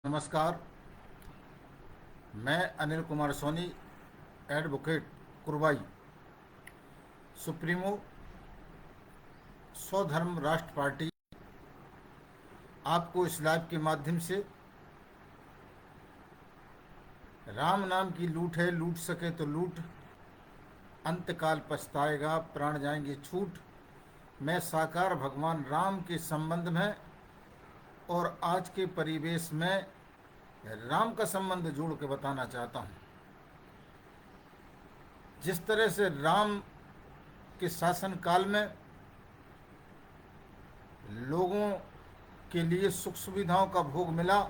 नमस्कार। मैं Anil Kumar Soni, advocate, Kurwai, supremo, स्वधर्म राष्ट्र पार्टी, आपको इस लाइव के माध्यम से राम नाम की लूट है, लूट सके तो लूट, अंतकाल पछताएगा, प्राण जाएंगे छूट। मैं साकार भगवान राम के संबंध में और आज के परिवेश में राम का संबंध जोड़ के बताना चाहता हूँ। जिस तरह से राम के शासन काल में लोगों के लिए सुख सुविधाओं का भोग मिला,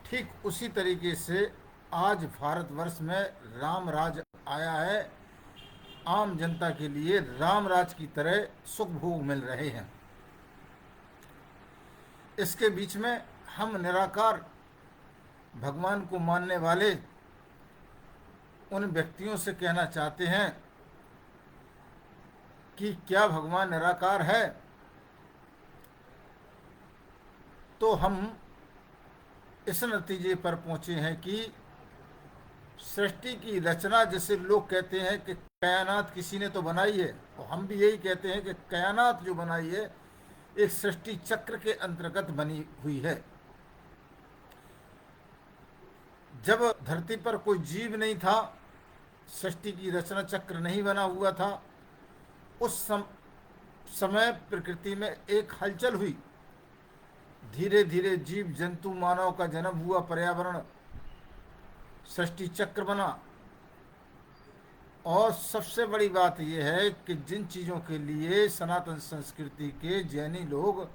ठीक उसी तरीके से आज भारतवर्ष में राम राज आया है। आम जनता के लिए राम राज की तरह सुख भोग मिल रहे हैं। इसके बीच में हम निराकार भगवान को मानने वाले उन व्यक्तियों से कहना चाहते हैं कि क्या भगवान निराकार है? तो हम इस नतीजे पर पहुंचे हैं कि सृष्टि की रचना, जैसे लोग कहते हैं कि कायनात किसी ने तो बनाई है, और हम भी यही कहते हैं कि कायनात जो बनाई है एक सृष्टि चक्र के अंतर्गत बनी हुई है। जब धरती पर कोई जीव नहीं था, सृष्टि की रचना चक्र नहीं बना हुआ था, उस समय प्रकृति में एक हलचल हुई। धीरे धीरे जीव जंतु मानव का जन्म हुआ, पर्यावरण सृष्टि चक्र बना। और सबसे बड़ी बात यह है कि जिन चीज़ों के लिए सनातन संस्कृति के जैनी लोग,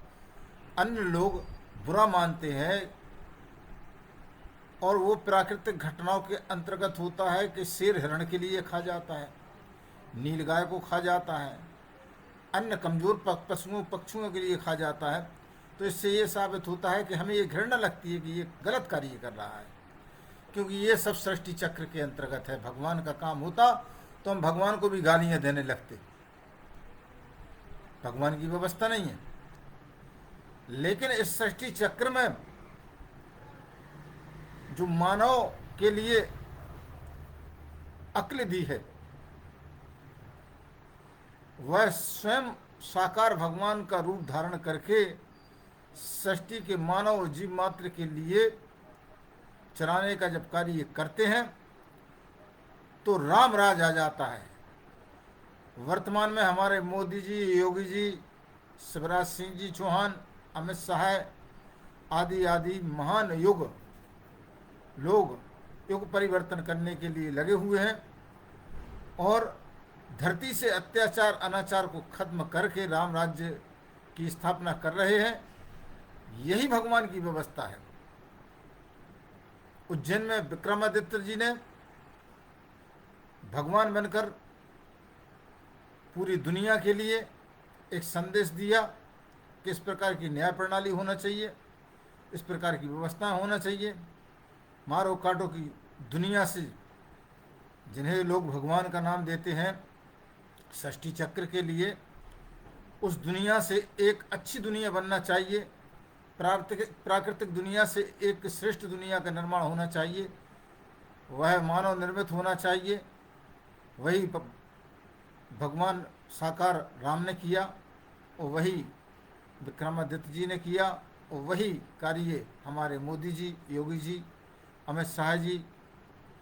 अन्य लोग बुरा मानते हैं, और वो प्राकृतिक घटनाओं के अंतर्गत होता है कि शेर हिरण के लिए खा जाता है, नीलगाय को खा जाता है, अन्य कमज़ोर पशुओं पक्षियों के लिए खा जाता है, तो इससे ये साबित होता है कि हमें ये घृणा लगती है कि ये गलत कार्य कर रहा है, क्योंकि ये सब सृष्टि चक्र के अंतर्गत है। भगवान का काम होता तो हम भगवान को भी गालियां देने लगते। भगवान की व्यवस्था नहीं है। लेकिन इस सृष्टि चक्र में जो मानव के लिए अक्ल दी है, वह स्वयं साकार भगवान का रूप धारण करके सृष्टि के मानव और जीव मात्र के लिए चलाने का जब कार्य करते हैं तो राम राज आ जाता है। वर्तमान में हमारे मोदी जी, योगी जी, शिवराज सिंह जी चौहान, अमित शाह आदि आदि महान लोग युग परिवर्तन करने के लिए लगे हुए हैं और धरती से अत्याचार अनाचार को खत्म करके राम राज्य की स्थापना कर रहे हैं। यही भगवान की व्यवस्था है। उज्जैन में विक्रमादित्य जी ने भगवान बनकर पूरी दुनिया के लिए एक संदेश दिया कि इस प्रकार की न्याय प्रणाली होना चाहिए, इस प्रकार की व्यवस्था होना चाहिए। मारो काटो की दुनिया से जिन्हें लोग भगवान का नाम देते हैं सृष्टि चक्र के लिए, उस दुनिया से एक अच्छी दुनिया बनना चाहिए। प्राकृतिक दुनिया से एक श्रेष्ठ दुनिया का निर्माण होना चाहिए। वह मानव निर्मित होना चाहिए। वही भगवान साकार राम ने किया और वही विक्रमादित्य जी ने किया और वही कार्य हमारे मोदी जी, योगी जी, अमित शाह जी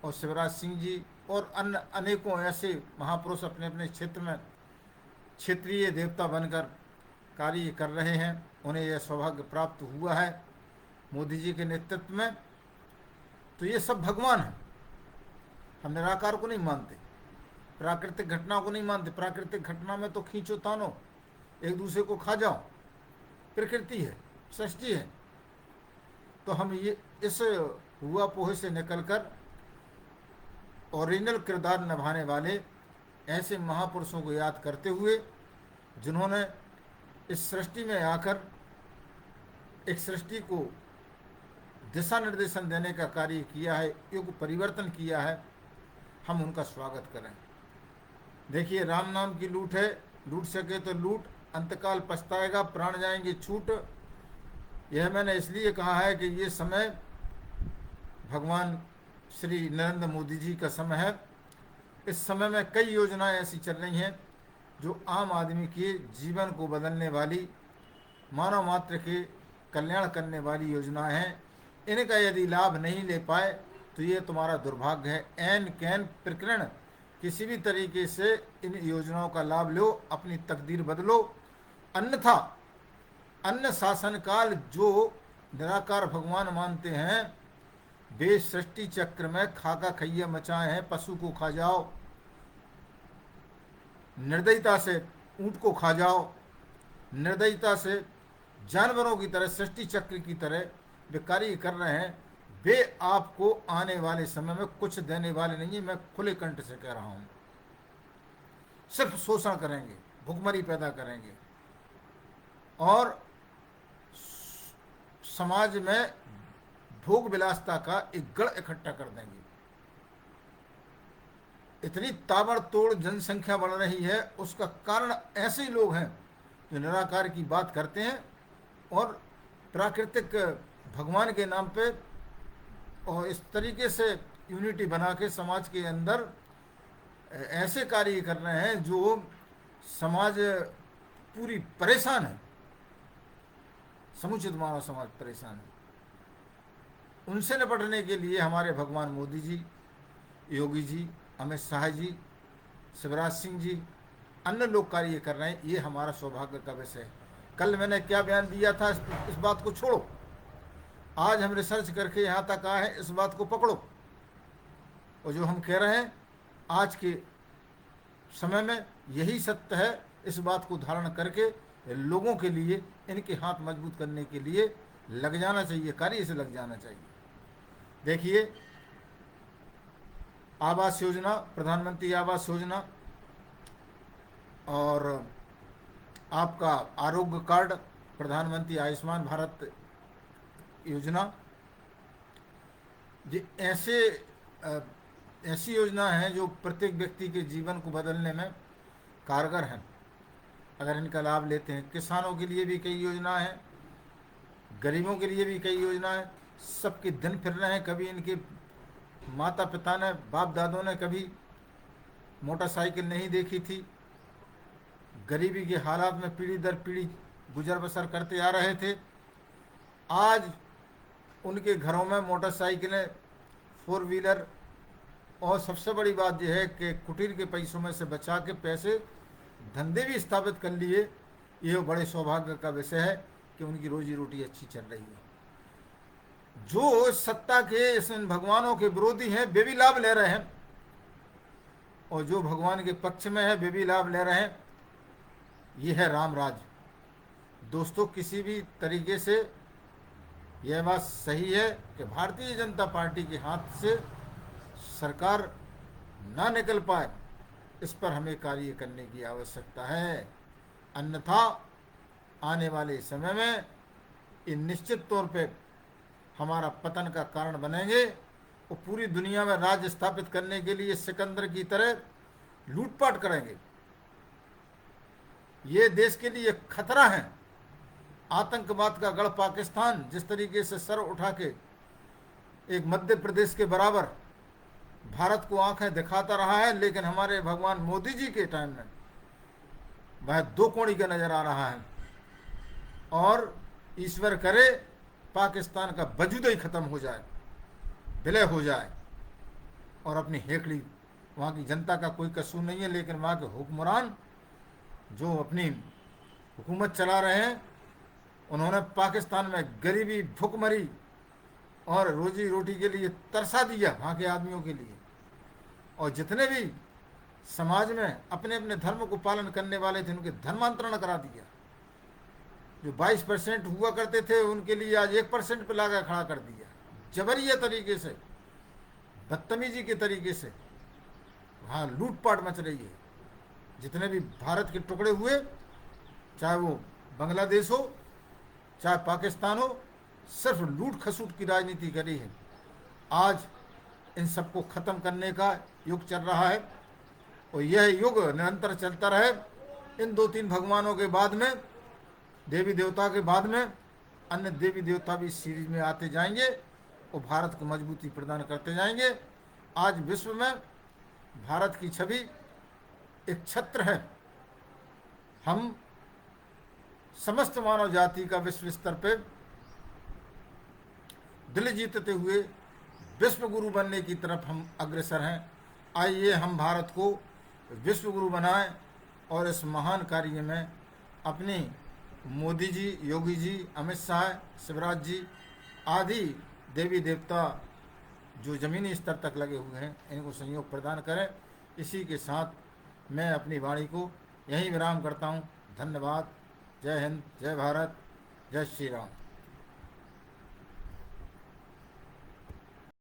और शिवराज सिंह जी और अन्य अनेकों ऐसे महापुरुष अपने अपने क्षेत्र में क्षेत्रीय देवता बनकर कार्य कर रहे हैं। उन्हें यह सौभाग्य प्राप्त हुआ है मोदी जी के नेतृत्व में। तो ये सब भगवान हैं। हम निराकार को नहीं मानते, प्राकृतिक घटनाओं को नहीं मानते। प्राकृतिक घटना में तो खींचो तानो, एक दूसरे को खा जाओ, प्रकृति है, सृष्टि है। तो हम ये इस हुआ पोहे से निकलकर ओरिजिनल किरदार निभाने वाले ऐसे महापुरुषों को याद करते हुए, जिन्होंने इस सृष्टि में आकर एक सृष्टि को दिशा निर्देशन देने का कार्य किया है, युग परिवर्तन किया है, हम उनका स्वागत करें। देखिए, राम नाम की लूट है, लूट सके तो लूट, अंतकाल पछताएगा, प्राण जाएंगे छूट। यह मैंने इसलिए कहा है कि ये समय भगवान श्री नरेंद्र मोदी जी का समय है। इस समय में कई योजनाएं ऐसी चल रही हैं जो आम आदमी के जीवन को बदलने वाली, मानव मात्र के कल्याण करने वाली योजनाएं हैं। इनका यदि लाभ नहीं ले पाए तो ये तुम्हारा दुर्भाग्य है। एन कैन प्रकरण किसी भी तरीके से इन योजनाओं का लाभ लो, अपनी तकदीर बदलो, अन्यथा अन्य शासन काल जो निराकार भगवान मानते हैं वे सृष्टि चक्र में खाका खैया मचाए हैं। पशु को खा जाओ, निर्दयता से ऊंट को खा जाओ, निर्दयता से जानवरों की तरह, सृष्टि चक्र की तरह वे कार्य कर रहे हैं। वे आपको आने वाले समय में कुछ देने वाले नहीं है। मैं खुले कंठ से कह रहा हूं, सिर्फ शोषण करेंगे, भुखमरी पैदा करेंगे और समाज में भोग विलासता का एक गढ़ इकट्ठा कर देंगे। इतनी ताबड़तोड़ जनसंख्या बढ़ रही है, उसका कारण ऐसे ही लोग हैं जो निराकार की बात करते हैं और प्राकृतिक भगवान के नाम पे और इस तरीके से यूनिटी बना के समाज के अंदर ऐसे कार्य कर रहे हैं जो समाज पूरी परेशान है, समुचित मानव समाज परेशान है। उनसे निपटने के लिए हमारे भगवान मोदी जी, योगी जी, अमित शाह जी, शिवराज सिंह जी, अन्य लोग कार्य कर रहे हैं। ये हमारा सौभाग्य का विषय है। कल मैंने क्या बयान दिया था, इस बात को छोड़ो। आज हम रिसर्च करके यहाँ तक आए हैं, इस बात को पकड़ो। और जो हम कह रहे हैं आज के समय में यही सत्य है। इस बात को धारण करके लोगों के लिए, इनके हाथ मजबूत करने के लिए लग जाना चाहिए, कार्य से लग जाना चाहिए। देखिए, आवास योजना, प्रधानमंत्री आवास योजना और आपका आरोग्य कार्ड, प्रधानमंत्री आयुष्मान भारत योजना, ये ऐसी योजना है जो प्रत्येक व्यक्ति के जीवन को बदलने में कारगर हैं अगर इनका लाभ लेते हैं। किसानों के लिए भी कई योजना हैं, गरीबों के लिए भी कई योजनाएं। सबके दिन फिर रहे हैं। कभी इनके माता पिता ने, बाप दादों ने कभी मोटरसाइकिल नहीं देखी थी। गरीबी के हालात में पीढ़ी दर पीढ़ी गुजर बसर करते आ रहे थे। आज उनके घरों में मोटरसाइकिलें, 4 व्हीलर, और सबसे बड़ी बात यह है कि कुटीर के पैसों में से बचा के पैसे धंधे भी स्थापित कर लिए। ये बड़े सौभाग्य का विषय है कि उनकी रोजी रोटी अच्छी चल रही है। जो सत्ता के इन भगवानों के विरोधी हैं वे भी लाभ ले रहे हैं, और जो भगवान के पक्ष में है वे भी लाभ ले रहे हैं। ये है राम राज। दोस्तों, किसी भी तरीके से यह बात सही है कि भारतीय जनता पार्टी के हाथ से सरकार ना निकल पाए, इस पर हमें कार्य करने की आवश्यकता है। अन्यथा आने वाले समय में ये निश्चित तौर पे हमारा पतन का कारण बनेंगे और पूरी दुनिया में राज स्थापित करने के लिए सिकंदर की तरह लूटपाट करेंगे। ये देश के लिए खतरा है। आतंकवाद का गढ़ पाकिस्तान जिस तरीके से सर उठा के एक मध्य प्रदेश के बराबर भारत को आंखें दिखाता रहा है, लेकिन हमारे भगवान मोदी जी के टाइम में वह 2 कोणी का नजर आ रहा है। और ईश्वर करे पाकिस्तान का वजूद ही खत्म हो जाए, विलय हो जाए, और अपनी हेकड़ी, वहाँ की जनता का कोई कसूर नहीं है, लेकिन वहाँ के हुक्मरान जो अपनी हुकूमत चला रहे हैं, उन्होंने पाकिस्तान में गरीबी, भुखमरी और रोजी रोटी के लिए तरसा दिया वहाँ के आदमियों के लिए। और जितने भी समाज में अपने अपने धर्म को पालन करने वाले थे उनके धर्मांतरण करा दिया। जो 22% हुआ करते थे उनके लिए आज 1% पे लाकर खड़ा कर दिया। जबरिया तरीके से, बदतमीजी के तरीके से वहाँ लूटपाट मच रही है। जितने भी भारत के टुकड़े हुए, चाहे वो बांग्लादेश हो चाहे पाकिस्तान हो, सिर्फ लूट खसूट की राजनीति करी है। आज इन सबको ख़त्म करने का युग चल रहा है और यह युग निरंतर चलता रहे। इन 2-3 भगवानों के बाद में, देवी देवता के बाद में अन्य देवी देवता भी इस सीरीज में आते जाएंगे और भारत को मजबूती प्रदान करते जाएंगे। आज विश्व में भारत की छवि एक छत्र है। हम समस्त मानव जाति का विश्व स्तर पे दिल जीतते हुए विश्व गुरु बनने की तरफ हम अग्रसर हैं। आइए हम भारत को विश्व गुरु बनाएं और इस महान कार्य में अपनी मोदी जी, योगी जी, अमित शाह, शिवराज जी आदि देवी देवता जो ज़मीनी स्तर तक लगे हुए हैं, इनको सहयोग प्रदान करें। इसी के साथ मैं अपनी वाणी को यहीं विराम करता हूँ। धन्यवाद। जय हिंद, जय भारत, जय श्री राम।